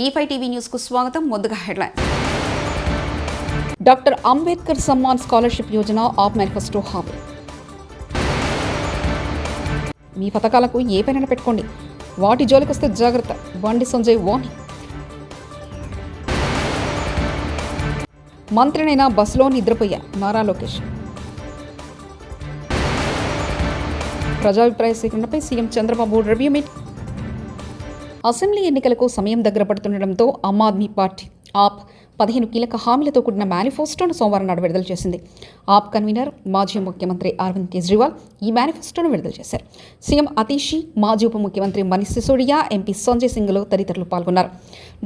E5 TV news కు స్వాగతం. ముందుగా headline. Doctor Ambedkar Samman scholarship Yojana AAP manifesto హామీ. మీ పథకాలకు ఏ పైన పెట్టుకోండి, వాటి జోలికొస్తే జాగ్రత్త. బండి సంజయ్ వార్నింగ్. మంత్రినైనా బస్సులో నిద్రపోయా నారా లోకేష్. ప్రజాభిప్రాయ సేకరణపై CM Chandrababu review meeting. Assembly ఎన్నికలకు సమయం దగ్గర పడుతుండటంతో ఆమ్ ఆద్మీ పార్టీ ఆప్ 15 కీలక హామీలతో కూడిన మేనిఫెస్టోను సోమవారం నాడు విడుదల చేసింది. ఆప్ కన్వీనర్ మాజీ ముఖ్యమంత్రి అరవింద్ కేజ్రీవాల్ ఈ మేనిఫెస్టోను విడుదల చేశారు. సీఎం అతీషి, మాజీ ఉప ముఖ్యమంత్రి మనీష్ సిసోడియా, ఎంపీ సంజయ్ సింగ్లు తదితరులు పాల్గొన్నారు.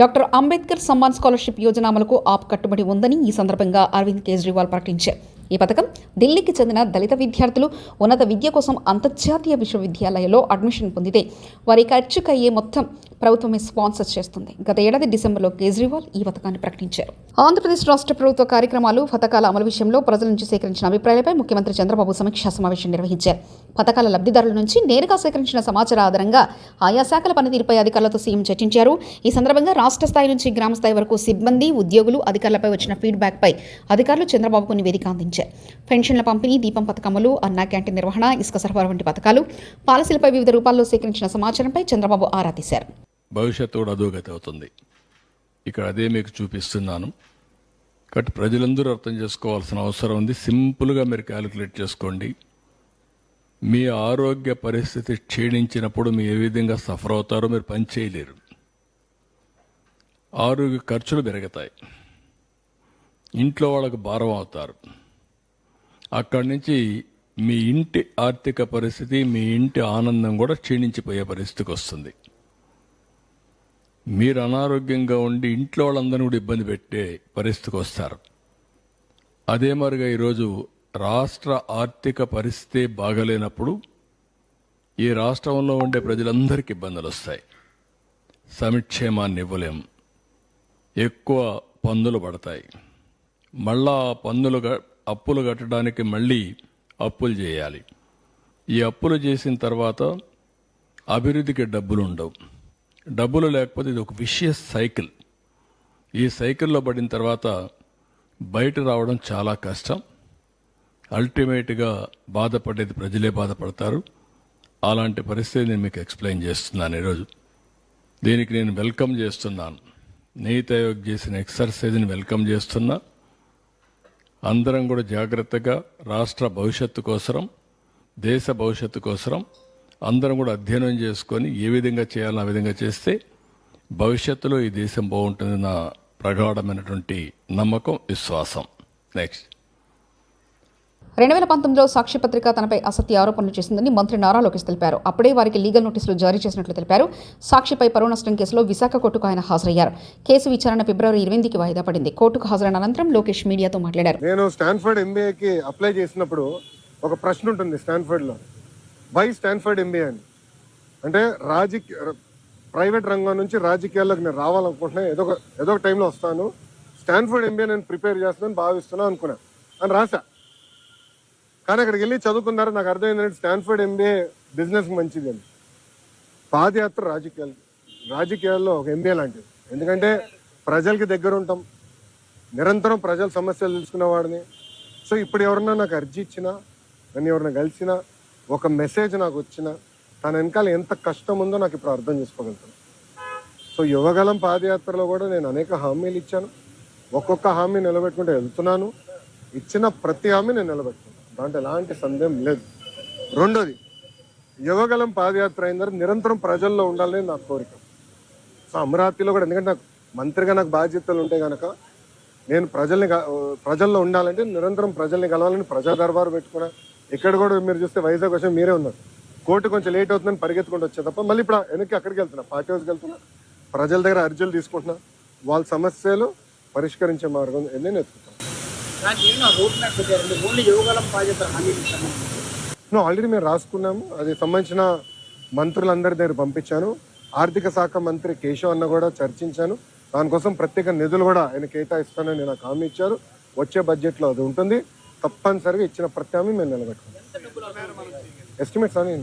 డాక్టర్ అంబేద్కర్ సమ్మాన్ స్కాలర్షిప్ యోజన అమలుకు ఆప్ కట్టుబడి ఉందని ఈ సందర్భంగా అరవింద్ కేజ్రీవాల్ ప్రకటించారు. ఈ పథకం ఢిల్లీకి చెందిన దళిత విద్యార్థులు ఉన్నత విద్య కోసం అంతర్జాతీయ విశ్వవిద్యాలయాల్లో అడ్మిషన్ పొందితే వారి ఖర్చుకు అయ్యే మొత్తం ప్రభుత్వమే స్పాన్సర్ చేస్తుంది. గత ఏడాది డిసెంబర్లో కేజ్రీవాల్ ఈ పథకాన్ని ప్రకటించారు. ఆంధ్రప్రదేశ్ రాష్ట్ర ప్రభుత్వ కార్యక్రమాలు, పథకాల అమలు విషయంలో ప్రజల నుంచి సేకరించిన అభిప్రాయాలపై ముఖ్యమంత్రి చంద్రబాబు సమీక్షా సమావేశం నిర్వహించారు. పథకాల లబ్ధిదారుల నుంచి నేరుగా సేకరించిన సమాచార ఆధారంగా ఆయా శాఖల పనితీరుపై అధికారులతో సీఎం చర్చించారు. ఈ సందర్భంగా రాష్ట్ర స్థాయి నుంచి గ్రామ స్థాయి వరకు సిబ్బంది, ఉద్యోగులు, అధికారులపై వచ్చిన ఫీడ్బ్యాక్పై అధికారులు చంద్రబాబుకు నివేదిక అందించారు. పెన్షన్ల పంపిణీ, దీపం పథకములు, అన్నా క్యాంటీన్ నిర్వహణ, ఇసుక సరఫరా వంటి పథకాలు, పాలసీలపై వివిధ రూపాల్లో సేకరించిన సమాచారంపై చంద్రబాబు ఆరా తీశారు. భవిష్యత్తు కూడా అధోగతి అవుతుంది. ఇక్కడ అదే మీకు చూపిస్తున్నాను. కాబట్టి ప్రజలందరూ అర్థం చేసుకోవాల్సిన అవసరం ఉంది. సింపుల్గా మీరు క్యాలిక్యులేట్ చేసుకోండి. మీ ఆరోగ్య పరిస్థితి క్షీణించినప్పుడు మీరు ఏ విధంగా సఫర్ అవుతారో మీరు పని చేయలేరు. ఆరోగ్య ఖర్చులు పెరుగుతాయి, ఇంట్లో వాళ్ళకు భారం అవుతారు. అక్కడి నుంచి మీ ఇంటి ఆర్థిక పరిస్థితి, మీ ఇంటి ఆనందం కూడా క్షీణించిపోయే పరిస్థితికి వస్తుంది. మీరు అనారోగ్యంగా ఉండి ఇంట్లో వాళ్ళందరినీ కూడా ఇబ్బంది పెట్టే పరిస్థితికి వస్తారు. అదే మరిగా ఈరోజు రాష్ట్ర ఆర్థిక పరిస్థితి బాగలేనప్పుడు ఈ రాష్ట్రంలో ఉండే ప్రజలందరికీ ఇబ్బందులు వస్తాయి. సంక్షేమాన్ని ఇవ్వలేం, ఎక్కువ పన్నులు పడతాయి. మళ్ళా అప్పులు కట్టడానికి మళ్ళీ అప్పులు చేయాలి. ఈ అప్పులు చేసిన తర్వాత అభివృద్ధికి డబ్బులు ఉండవు. డబ్బులు లేకపోతే ఇది ఒక విషియస్ సైకిల్. ఈ సైకిల్లో పడిన తర్వాత బయట రావడం చాలా కష్టం. అల్టిమేట్గా బాధపడేది ప్రజలే బాధపడతారు. అలాంటి పరిస్థితి నేను మీకు ఎక్స్ప్లెయిన్ చేస్తున్నాను ఈరోజు. దీనికి నేను వెల్కమ్ చేస్తున్నాను. నీతి ఆయోగ్ చేసిన ఎక్సర్సైజ్ని వెల్కమ్ చేస్తున్నా. అందరం కూడా జాగ్రత్తగా రాష్ట్ర భవిష్యత్తు కోసం, దేశ భవిష్యత్తు కోసం అందరం కూడా అధ్యయనం చేసుకొని ఏ విధంగా చేయాలో ఆ విధంగా చేస్తే భవిష్యత్తులో ఈ దేశం బాగుంటుంది నా ప్రగాఢమైనటువంటి నమ్మకం, విశ్వాసం. నెక్స్ట్. 2019లో సాక్ష్యపత్రిక తనపై అసత్య ఆరోపణలు చేసిందని మంత్రి నారా లోకేష్ తెలిపారు. అప్పుడే వారికి లీగల్ నోటీసులు జారీ చేసినట్లు తెలిపారు. సాక్షిపై పరువు నష్టం కేసులో విశాఖ కోర్టుకు ఆయన హాజరయ్యారు. కేసు విచారణ ఫిబ్రవరి 28కి వాయిదా పడింది. కోర్టుకు హాజరైన అనంతరం లోకేష్ మీడియాతో మాట్లాడారు. నేను స్టాన్ఫర్డ్ ఎంబీఏకి అప్లై చేసినప్పుడు ఒక ప్రశ్న ఉంటుంది స్టాన్ఫర్డ్లో, వై స్టాన్ఫర్డ్ ఎంబీఏ అని. అంటే ప్రైవేట్ రంగం నుంచి రాజకీయాల్లోకి నేను రావాలనుకుంటున్నా, ఏదో ఒక టైంలో వస్తాను, స్టాన్ఫర్డ్ ఎంబీఏ నేను ప్రిపేర్ చేస్తున్నాను భావిస్తున్నాను అనుకున్నా అని రాసా. కానీ అక్కడికి వెళ్ళి చదువుకున్నారు, నాకు అర్థమైందంటే స్టాన్ఫర్డ్ ఎంబీఏ బిజినెస్కి మంచిది అని. పాదయాత్ర రాజకీయాల్లో ఒక ఎంబీఏ లాంటిది. ఎందుకంటే ప్రజలకి దగ్గర ఉంటాం, నిరంతరం ప్రజల సమస్యలు తెలుసుకునేవాడిని. సో ఇప్పుడు ఎవరన్నా నాకు అర్జీ ఇచ్చినా, నన్ను ఎవరన్నా కలిసినా, ఒక మెసేజ్ నాకు వచ్చినా, తన వెనకాల ఎంత కష్టం ఉందో నాకు ఇప్పుడు అర్థం చేసుకోగలుగుతాను. సో యువగలం పాదయాత్రలో కూడా నేను అనేక హామీలు ఇచ్చాను. ఒక్కొక్క హామీ నిలబెట్టుకుంటూ వెళ్తున్నాను. ఇచ్చిన ప్రతి హామీ నేను నిలబెట్టుకున్నాను, దాంట్లో ఎలాంటి సందేహం లేదు. రెండోది, యువగలం పాదయాత్ర అయిన తర్వాత నిరంతరం ప్రజల్లో ఉండాలని నా కోరిక. సో అమరావతిలో కూడా, ఎందుకంటే నాకు మంత్రిగా నాకు బాధ్యతలు ఉంటాయి కనుక నేను ప్రజల్లో ఉండాలంటే నిరంతరం ప్రజల్ని కలవాలని ప్రజా దర్బారు పెట్టుకున్నా. ఇక్కడ కూడా మీరు చూస్తే వైజాగ్ వచ్చి మీరే ఉన్నారు. కోర్టు కొంచెం లేట్ అవుతుందని పరిగెత్తుకుంటూ వచ్చే తప్ప మళ్ళీ ఇప్పుడు వెనక్కి అక్కడికి వెళ్తున్నా, పార్టీ హౌస్కి వెళ్తున్నా, ప్రజల దగ్గర అర్జీలు తీసుకుంటున్నా, వాళ్ళ సమస్యలు పరిష్కరించే మార్గం నేను ఎత్తుకుంటాను. ఆల్రెడీ మేము రాసుకున్నాము, అది సంబంధించిన మంత్రులందరి దగ్గర పంపించాను. ఆర్థిక శాఖ మంత్రి కేశవ్ అన్న కూడా చర్చించాను. దానికోసం ప్రత్యేక నిధులు కూడా ఆయన కేటాయిస్తానని నాకు హామీ ఇచ్చారు. వచ్చే బడ్జెట్లో అది ఉంటుంది. తప్పనిసరిగా ఇచ్చిన ప్రతి హామీ మేము నిలబెట్టుకున్నాం. ఎస్టిమేట్స్ అని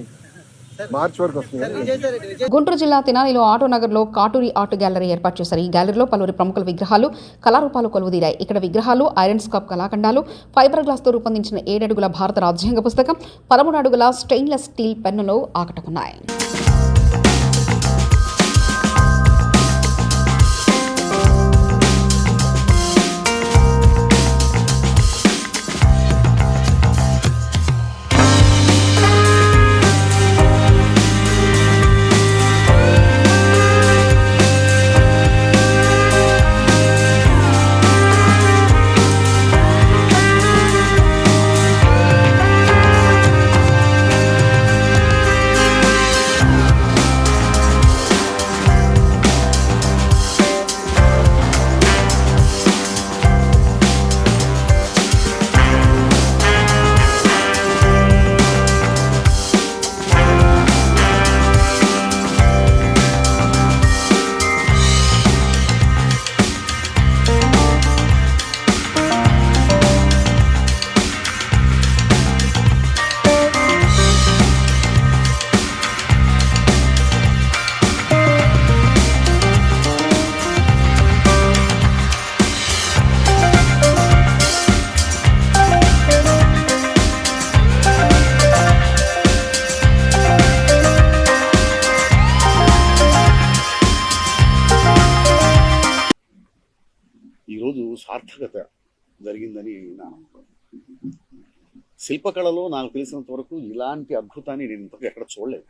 మార్చి వరకు వస్తుంది. గుంటూరు జిల్లా తెనాలిలో ఆటో నగర్లో కాటూరి ఆర్ట్ గ్యాలరీ ఏర్పాటు చేశారు. ఈ గ్యాలరీలో పలువురి ప్రముఖుల విగ్రహాలు, కళారూపాలు కొలువుదీరాయి. ఇక్కడ విగ్రహాలు, ఐరన్ స్కాప్ కళాఖండాలు, ఫైబర్ గ్లాస్తో రూపొందించిన 7 అడుగుల భారత రాజ్యాంగ పుస్తకం, 13 అడుగుల స్టెయిన్లెస్ స్టీల్ పెన్నులు ఆకట్టుకున్నాయి. ఈరోజు సార్థకత జరిగిందని నా నమ్మకం. శిల్పకళలో నాకు తెలిసినంత వరకు ఇలాంటి అద్భుతాన్ని నేను ఇంతకు ఎక్కడ చూడలేదు.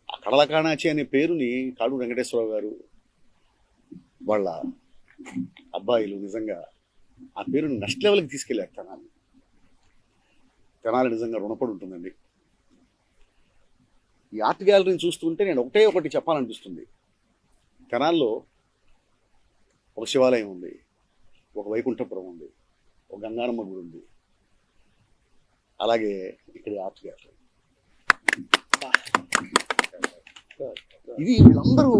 ఆ కళల కాణాచి అనే పేరుని కాడు వెంకటేశ్వరరావు గారు వాళ్ళ అబ్బాయిలు నిజంగా ఆ పేరుని నెక్స్ట్ లెవెల్కి తీసుకెళ్ళారు. తెనాలి నిజంగా రుణపడి ఉంటుందండి. ఈ ఆర్ట్ గ్యాలరీని చూస్తుంటే నేను ఒకటి చెప్పాలనిపిస్తుంది. తెనాల్లో ఒక శివాలయం ఉంది, ఒక వైకుంఠపురం ఉంది, ఒక గంగారమ్మ గుడి ఉంది, అలాగే ఇక్కడ ఆర్ట్ గ్యాలరీ. ఇది వీళ్ళందరూ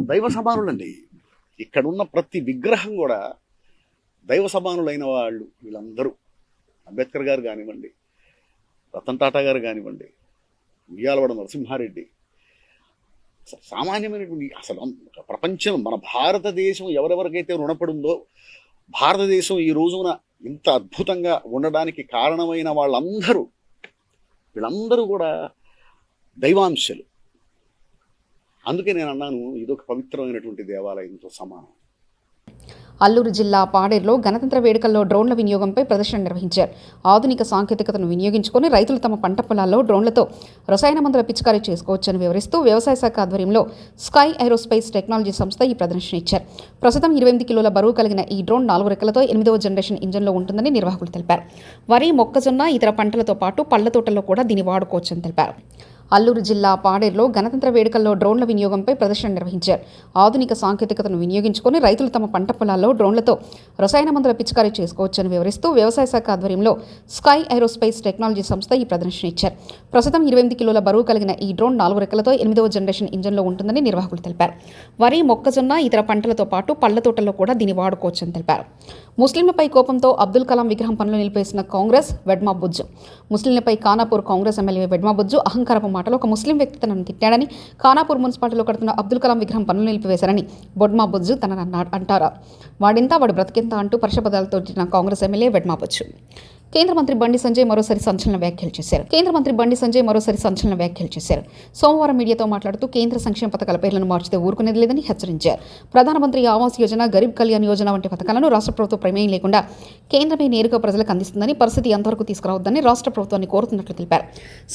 దైవ సమానులండి. ఇక్కడున్న ప్రతి విగ్రహం కూడా దైవ సమానులైన వాళ్ళు వీళ్ళందరూ. అంబేద్కర్ గారు కానివ్వండి, రతన్ టాటా గారు కానివ్వండి, ఉయ్యాలవాడ నరసింహారెడ్డి, సామాన్యమైనటువంటి అసలు ప్రపంచం మన భారతదేశం ఎవరెవరికైతే రుణపడిందో, భారతదేశం ఈ రోజున ఇంత అద్భుతంగా ఉండడానికి కారణమైన వీళ్ళందరూ కూడా దైవాంశలు. అందుకే నేను అన్నాను ఇదొక పవిత్రమైనటువంటి దేవాలయంతో సమానం. అల్లూరు జిల్లా పాడేరులో గణతంత్ర వేడుకల్లో డ్రోన్ల వినియోగంపై ప్రదర్శన నిర్వహించారు. ఆధునిక సాంకేతికతను వినియోగించుకొని రైతులు తమ పంట పొలాల్లో డ్రోన్లతో రసాయన మందుల పిచికారీ చేసుకోవచ్చని వివరిస్తూ వ్యవసాయ శాఖ ఆధ్వర్యంలో స్కై ఏరోస్పేస్ టెక్నాలజీ సంస్థ ఈ ప్రదర్శన ఇచ్చారు. ప్రస్తుతం 28 కిలోల బరువు కలిగిన ఈ డ్రోన్ 4 రెక్కలతో 8వ జనరేషన్ ఇంజన్లో ఉంటుందని నిర్వాహకులు తెలిపారు. వరి, మొక్కజొన్న, ఇతర పంటలతో పాటు పళ్ల తోటల్లో కూడా దీన్ని వాడుకోవచ్చని తెలిపారు. అల్లూరు జిల్లా పాడేరులో గణతంత్ర వేడుకల్లో డ్రోన్ల వినియోగంపై ప్రదర్శన నిర్వహించారు. ఆధునిక సాంకేతికతను వినియోగించుకొని రైతులు తమ పంట పొలాల్లో డ్రోన్లతో రసాయన మందుల పిచికారీ చేసుకోవచ్చని వివరిస్తూ వ్యవసాయ శాఖ ఆధ్వర్యంలో స్కై ఏరోస్పేస్ టెక్నాలజీ సంస్థ ఈ ప్రదర్శన ఇచ్చారు. ప్రస్తుతం 28 కిలోల బరువు కలిగిన ఈ డ్రోన్ 4 రెక్కలతో 8వ జనరేషన్ ఇంజన్లో ఉంటుందని నిర్వాహకులు తెలిపారు. వరి, మొక్కజొన్న, ఇతర పంటలతో పాటు పళ్ల తోటల్లో కూడా దీన్ని వాడుకోవచ్చని తెలిపారు. ముస్లింలపై కోపంతో అబ్దుల్ కలాం విగ్రహం పనులు నిలిపేసిన కాంగ్రెస్ వెడ్మా బుజ్జు. ముస్లింలపై ఖానాపూర్ కాంగ్రెస్ ఎమ్మెల్యే వెడ్మా బుజ్జు అహంకారపు మాటలు ఒక ముస్లిం వ్యక్తి తనను తిట్టాడని, ఖానాపూర్ మున్సిపాలిటీలో కడుతున్న అబ్దుల్ కలాం విగ్రహం పనులు నిలిపివేశారని బొడ్మా బుజ్జు తనను అంటారా, వాడింతా వాడి బ్రతికెంత అంటూ పరుషపదాలతో తిట్టిన కాంగ్రెస్ ఎమ్మెల్యే వెడ్మా బుజ్జు. కేంద్ర మంత్రి బండి సంజయ్ మరోసారి సంచలన వ్యాఖ్యలు చేశారు. సోమవారం మీడియాతో మాట్లాడుతూ కేంద్ర సంక్షేమ పథకాల పేర్లను మార్చితే ఊరుకునేది లేదని హెచ్చరించారు. ప్రధానమంత్రి ఆవాస్ యోజన, గరీబ్ కళ్యాణ్ యోజన వంటి పథకాలను రాష్ట్ర ప్రభుత్వ ప్రమేయం లేకుండా కేంద్రమే నేరుగా ప్రజలకు అందిస్తుందని, పరిస్థితి అంతవరకు తీసుకురావద్దని రాష్ట్ర ప్రభుత్వాన్ని కోరుతున్నట్లు తెలిపారు.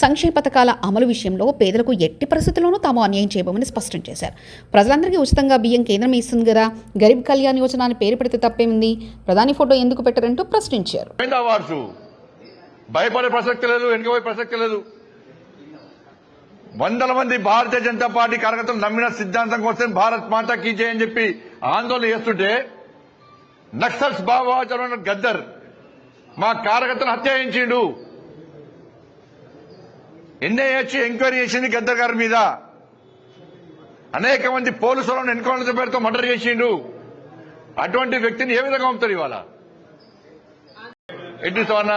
సంక్షేమ పథకాల అమలు విషయంలో పేదలకు ఎట్టి పరిస్థితుల్లోనూ తాము అన్యాయం చేయబోమని స్పష్టం చేశారు. ప్రజలందరికీ ఉచితంగా బియ్యం కేంద్రమే ఇస్తుంది కదా, గరీబ్ కళ్యాణ్ యోజన అని పేరు పెడితే తప్పేముంది, ప్రధాని ఫోటో ఎందుకు పెట్టారంటూ ప్రశ్నించారు. భయపడే ప్రసక్తి లేదు, వెనుకపోయే ప్రసక్తి లేదు. వందల మంది భారతీయ జనతా పార్టీ కార్యకర్తలు నమ్మిన సిద్ధాంతం కోసం భారత్ మాతా కీ జై అని చెప్పి ఆందోళన చేస్తుంటే నక్సల్స్ భావోద్వేగ గద్దర్ మా కార్యకర్తను హత్య చేయించిండు. ఎన్ఐఏ ఎంక్వైరీ చేసింది గద్దర్ గారి మీద. అనేక మంది పోలీసులను ఎన్కౌంటర్ పేరుతో మర్డర్ చేసిండు. అటువంటి వ్యక్తిని ఏ విధంగా పంపుతారు ఇవాళ? ఎట్టిస్తామన్నా,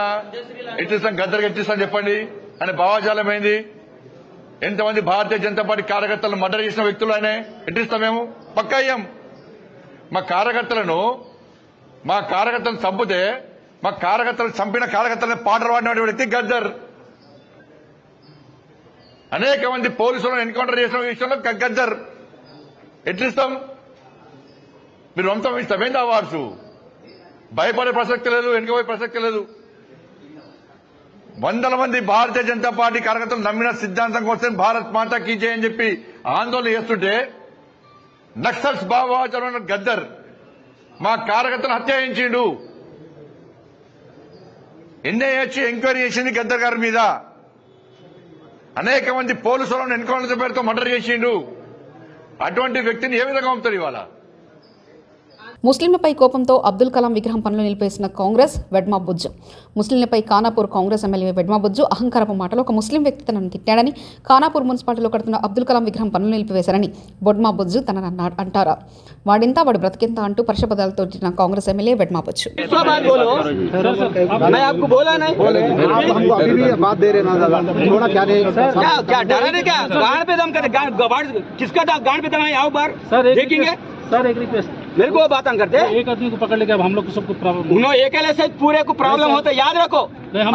ఎట్టిస్తాం, గద్దరికి ఎట్టిస్తాం చెప్పండి అనే భావాజాలం ఏంది? ఎంతమంది భారతీయ జనతా పార్టీ కార్యకర్తలను మర్డర్ చేసిన వ్యక్తులు ఆయన ఎట్టిస్తాం మేము పక్కా అయ్యాం. మా కార్యకర్తలను చంపితే మా కార్యకర్తలను చంపిన కార్యకర్తలను పాటలు పాడిన వ్యక్తి గద్దర్. అనేక మంది పోలీసులను ఎన్కౌంటర్ చేసిన విషయంలో గద్దర్. ఎట్లిస్తాం? మీరు వంశం ఇస్తామేంటి అవార్డ్స్? భయపడే ప్రసక్తి లేదు, వెనుకపోయే ప్రసక్తి లేదు. వందల మంది భారతీయ జనతా పార్టీ కార్యకర్తలు నమ్మిన సిద్ధాంతం కోసం భారత్ మాతా కీ జై అని చెప్పి ఆందోళన చేస్తుంటే నక్సల్స్ భావోద్వేగ గద్దర్ మా కార్యకర్తలను హత్య చేయించిండు. ఎన్ఐఏ వచ్చి ఎంక్వైరీ చేసింది గద్దర్ గారి మీద. అనేక మంది పోలీసులను ఎన్కౌంటర్ పేరుతో మర్డర్ చేసిండు. అటువంటి వ్యక్తిని ఏ విధంగా పంపుతారు ఇవాళ? ముస్లింలపై కోపంతో అబ్దుల్ కలాం విగ్రహం పనులు నిలిపేసిన కాంగ్రెస్ వెడ్మా బుజ్జు. ముస్లింలపై ఖానాపూర్ కాంగ్రెస్ ఎమ్మెల్యే వెడ్మా బుజ్జు అహంకారపు మాటలో ఒక ముస్లిం వ్యక్తి తనను తిట్టాడని, ఖానాపూర్ మున్సిపాలిటీలో కడుతున్న అబ్దుల్ కలాం విగ్రహం పనులు నిలిపివేశారని బొడ్మా బుజ్జు తనను అంటారా? వాడింతా వాడు బ్రతికింత అంటూ పరుషపదాలతో తిట్టిన కాంగ్రెస్ ఎమ్మెల్యే వెడ్మా బుజ్జు. सर एक रिक्वेस्ट, मेरे को बात करते एक आदमी को पकड़ लेके अब हम लोग को सब कुछ प्रॉब्लम, उन्होंने एक से पूरे को प्रॉब्लम होता है, याद रखो।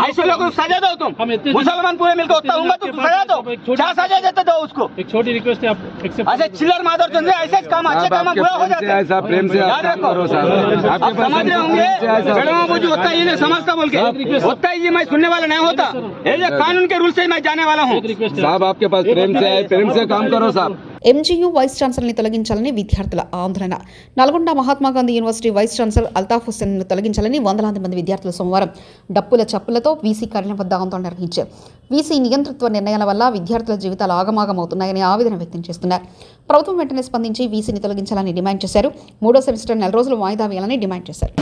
ऐसे लोगों को सजा दो, तुम मुसलमान पूरे मिलकर होता हूँ तो सजा दो, क्या सजा देते दो उसको। एक छोटी रिक्वेस्ट है, आप ऐसे चिल्लर मादर चंद्र ऐसे काम अच्छे काम बुरा हो जाते हैं, प्रेम से याद रखो। आप समझ रहे होंगे मुझे होता ही नहीं समझता बोल के होता ही मैं सुनने वाला नहीं होता, ये कानून के रूल से मैं जाने वाला हूँ। साहब आपके पास प्रेम से काम करो साहब। ఎంజీయూ వైస్ ఛాన్సలర్ని తొలగించాలని విద్యార్థుల ఆందోళన. Nalgonda Mahatma Gandhi university vice chancellor Altaf హుస్సేన్ను తొలగించాలని వందలాది మంది విద్యార్థులు సోమవారం డప్పుల చప్పులతో వీసీ కార్యాలయం వద్ద ఆందోళన నిర్వహించారు. వీసీ నియంతృత్వ నిర్ణయాల వల్ల విద్యార్థుల జీవితాలు ఆగమాగమవుతున్నాయని ఆవేదన వ్యక్తం చేస్తున్నారు. ప్రభుత్వం వెంటనే స్పందించి వీసీని తొలగించాలని డిమాండ్ చేశారు. 3వ సెమిస్టర్ 4 రోజులు వాయిదా వేయాలని డిమాండ్ చేశారు.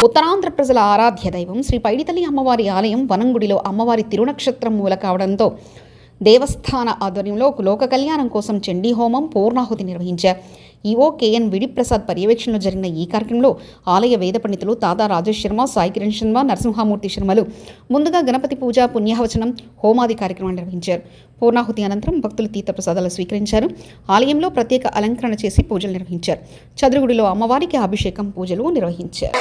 ఉత్తరాంధ్ర ప్రజల ఆరాధ్య దైవం శ్రీ పైడితల్లి అమ్మవారి ఆలయం వనంగుడిలో అమ్మవారి తిరునక్షత్రం మూల కావడంతో దేవస్థాన ఆధ్వర్యంలో లోక కళ్యాణం కోసం చండీ హోమం పూర్ణాహుతి నిర్వహించారు. ఈవో కేఎన్ విడిప్రసాద్ పర్యవేక్షణలో జరిగిన ఈ కార్యక్రమంలో ఆలయ వేద పండితులు తాదా రాజేష్ శర్మ, సాయి కిరణ్ శర్మ, నరసింహమూర్తి శర్మలు ముందుగా గణపతి పూజ, పుణ్యాహవచనం, హోమాది కార్యక్రమాలు నిర్వహించారు. పూర్ణాహుతి అనంతరం భక్తులు తీర్థప్రసాదాలు స్వీకరించారు. ఆలయంలో ప్రత్యేక అలంకరణ చేసి పూజలు నిర్వహించారు. చదురుగుడిలో అమ్మవారికి అభిషేకం, పూజలు నిర్వహించారు.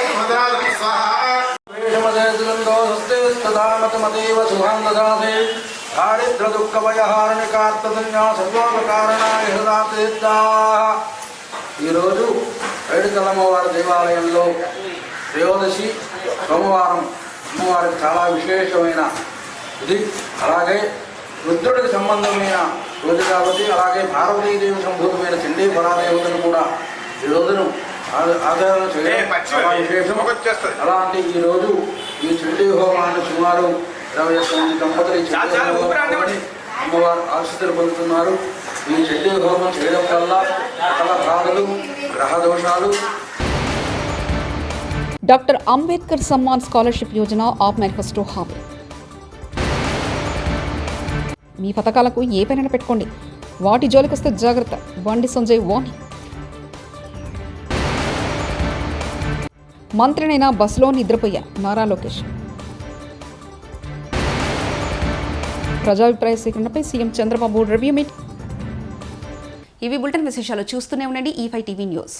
ఈరోజు పైడితల్లి అమ్మవారి దేవాలయంలో త్రయోదశి సోమవారం అమ్మవారికి చాలా విశేషమైన ఇది. అలాగే రుద్రుడికి సంబంధమైన రోజు కాబట్టి అలాగే పార్వతీదేవి సంభూతమైన చండీ పరాదేవతను కూడా ఈ రోజును ఆధారణ చేయడం చాలా విశేషం. అలాంటి ఈరోజు ఈ చండీ హోమాన్ని సుమారు 21 మంది దంపతులు అమ్మవారు ఆశీస్సులు పొందుతున్నారు. ఈ చండీ హోమం చేయడం వల్ల సకల బాధలు, గ్రహ దోషాలు. Doctor Ambedkar Samman scholarship Yojana AAP manifesto హామీ. మీ పథకాలకు ఏ పైన పెట్టుకోండి, వాటి జోలికొస్తే జాగ్రత్త. బండి సంజయ్ వార్నింగ్. మంత్రినైనా బస్సులో నిద్రపోయా నారా లోకేష్. ప్రజాభిప్రాయ సేకరణపై సీఎం చంద్రబాబు రివ్యూ మీట్. ఇవి బులెటిన్ విశేషాలు. చూస్తూనే ఉండండి E5 టీవీ న్యూస్.